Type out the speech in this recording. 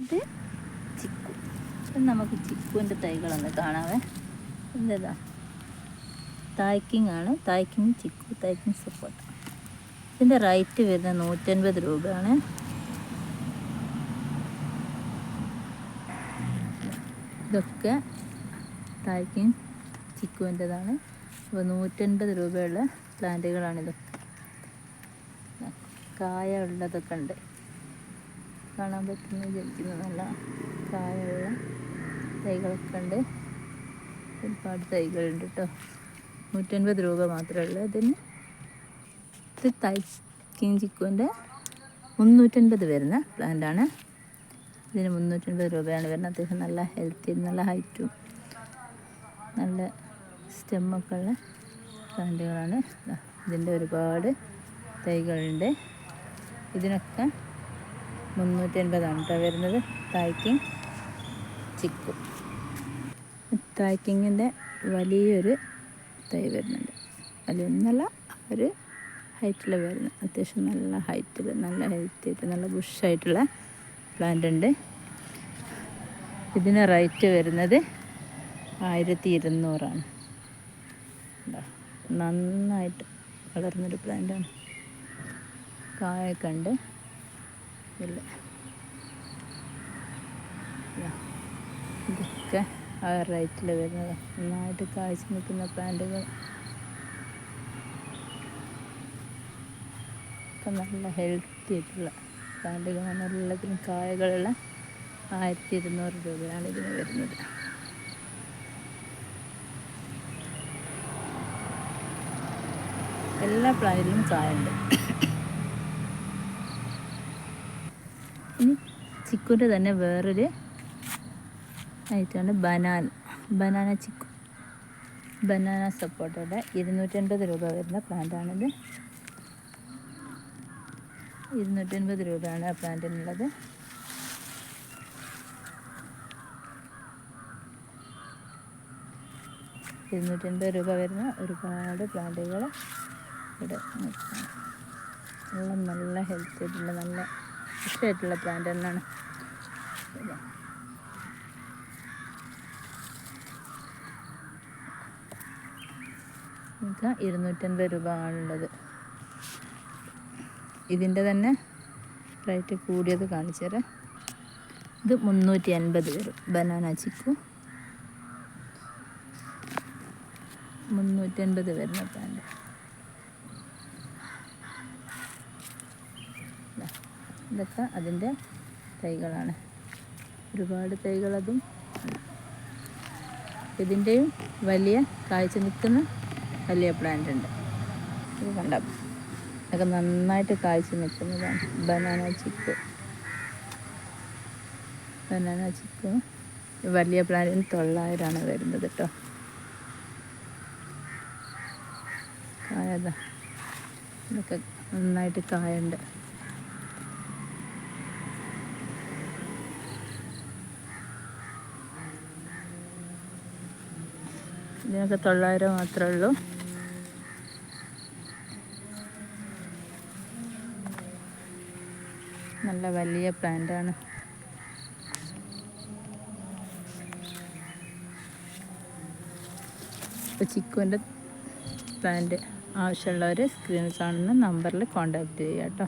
ഇത് ചിക്കു. നമുക്ക് ചിക്കുവിൻ്റെ തൈകളൊന്ന് കാണാവേ. എന്താ തായ്ക്കിങ് ആണ്, തായ്ക്കിങ് ചിക്കു, തായ്ക്കിങ് സപ്പോട്ട. ഇതിൻ്റെ റേറ്റ് വരുന്നത് 150 രൂപയാണ്. ഇതൊക്കെ തായ്ക്കിങ് ചിക്കുവിൻ്റെതാണ്. അപ്പോൾ 150 രൂപയുള്ള പ്ലാന്റുകളാണിതൊക്കെ. കായ ഉള്ളതൊക്കെ ഉണ്ട്, കാണാൻ പറ്റുന്ന വിചാരിക്കുന്നു. നല്ല കായുള്ള തൈകളൊക്കെ ഉണ്ട്. ഒരുപാട് തൈകളുണ്ട് കേട്ടോ. 150 രൂപ മാത്രമേ ഉള്ളൂ ഇതിന്. ഇത് തായ്ക്കിങ് ചിക്കുവിൻ്റെ 350 വരുന്ന പ്ലാന്റാണ്. ഇതിന് 350 രൂപയാണ് വരുന്നത്. അത്യാവശ്യം നല്ല ഹെൽത്തി, നല്ല ഹൈറ്റും നല്ല സ്റ്റെമ്മൊക്കെ ഉള്ള പ്ലാന്റുകളാണ്. ഇതിൻ്റെ ഒരുപാട് തൈകളുണ്ട്. ഇതിനൊക്കെ 350 കേട്ടോ വരുന്നത്. തായ്ക്കിങ് ചിക്കു. തായ്ക്കിങ്ങിൻ്റെ വലിയൊരു തൈ വരുന്നുണ്ട്. വലിയൊന്നല്ല, ഒരു ഹൈറ്റിൽ വരുന്നത്. അത്യാവശ്യം നല്ല ഹൈറ്റിൽ, നല്ല ഹെൽത്തിയായിട്ട്, നല്ല ബുഷായിട്ടുള്ള പ്ലാന്റ് ഉണ്ട്. ഇതിന് റേറ്റ് വരുന്നത് 1200 നന്നായിട്ട് വളർന്നൊരു പ്ലാന്റാണ്. കായൊക്കെ ഉണ്ട്. ഇല്ല, ഇതൊക്കെ ആ റേറ്റിൽ വരുന്നത്. നന്നായിട്ട് കായ്ച്ച് നിൽക്കുന്ന പ്ലാന്റുകൾ ഒക്കെ നല്ല ഹെൽത്തി ആയിട്ടുള്ള പ്ലാന്റുകളാണ്. എല്ലാത്തിനും കായകളുള്ള 1200 രൂപയാണ് ഇതിന് വരുന്നത്. എല്ലാ പ്ലാന്റിലും കായുണ്ട്. ഇനി ചിക്കുൻ്റെ തന്നെ വേറൊരു ഐറ്റമാണ് ബനാന ചിക്കു. ബനാന സപ്പോട്ടയുടെ 250 രൂപ വരുന്ന പ്ലാന്റാണിത്. 250 രൂപയാണ് ആ പ്ലാന്റിനുള്ളത്. രൂപ വരുന്ന ഒരുപാട് പ്ലാന്റുകൾ ഇവിടെ നല്ല ഹെൽത്തി ആയിട്ടുള്ള, നല്ല ഫ്രഷായിട്ടുള്ള പ്ലാന്റ് തന്നെയാണ്. നമുക്ക് 250 രൂപ ആണുള്ളത്. ഇതിൻ്റെ തന്നെ റേറ്റ് കൂടിയത് കാണിച്ചു തരാം. ഇത് 350 വരും. ബനാന ചിക്കു 350 വരുന്ന പ്ലാന്റ്. ഇതൊക്കെ അതിൻ്റെ തൈകളാണ്. ഒരുപാട് തൈകളതും. ഇതിൻ്റെയും വലിയ കാഴ്ച നിൽക്കുന്ന വലിയ പ്ലാന്റ് ഉണ്ട്. ഇത് കണ്ട, ഇതൊക്കെ നന്നായിട്ട് കാഴ്ച നിൽക്കുന്നതാണ് ബനാന ചിക്കു. വലിയ പ്ലാന്റിന് 900 വരുന്നത് കേട്ടോ. കായതാ, ഇതൊക്കെ നന്നായിട്ട് കായുണ്ട്. ഇതിനൊക്കെ 900 മാത്രമേ ഉള്ളൂ. നല്ല വലിയ പ്ലാന്റാണ്. ഇപ്പോൾ ചിക്കുവിൻ്റെ പ്ലാന്റ് ആവശ്യമുള്ളവർ സ്ക്രീനിൽ കാണുന്ന നമ്പറിൽ കോൺടാക്റ്റ് ചെയ്യുക കേട്ടോ.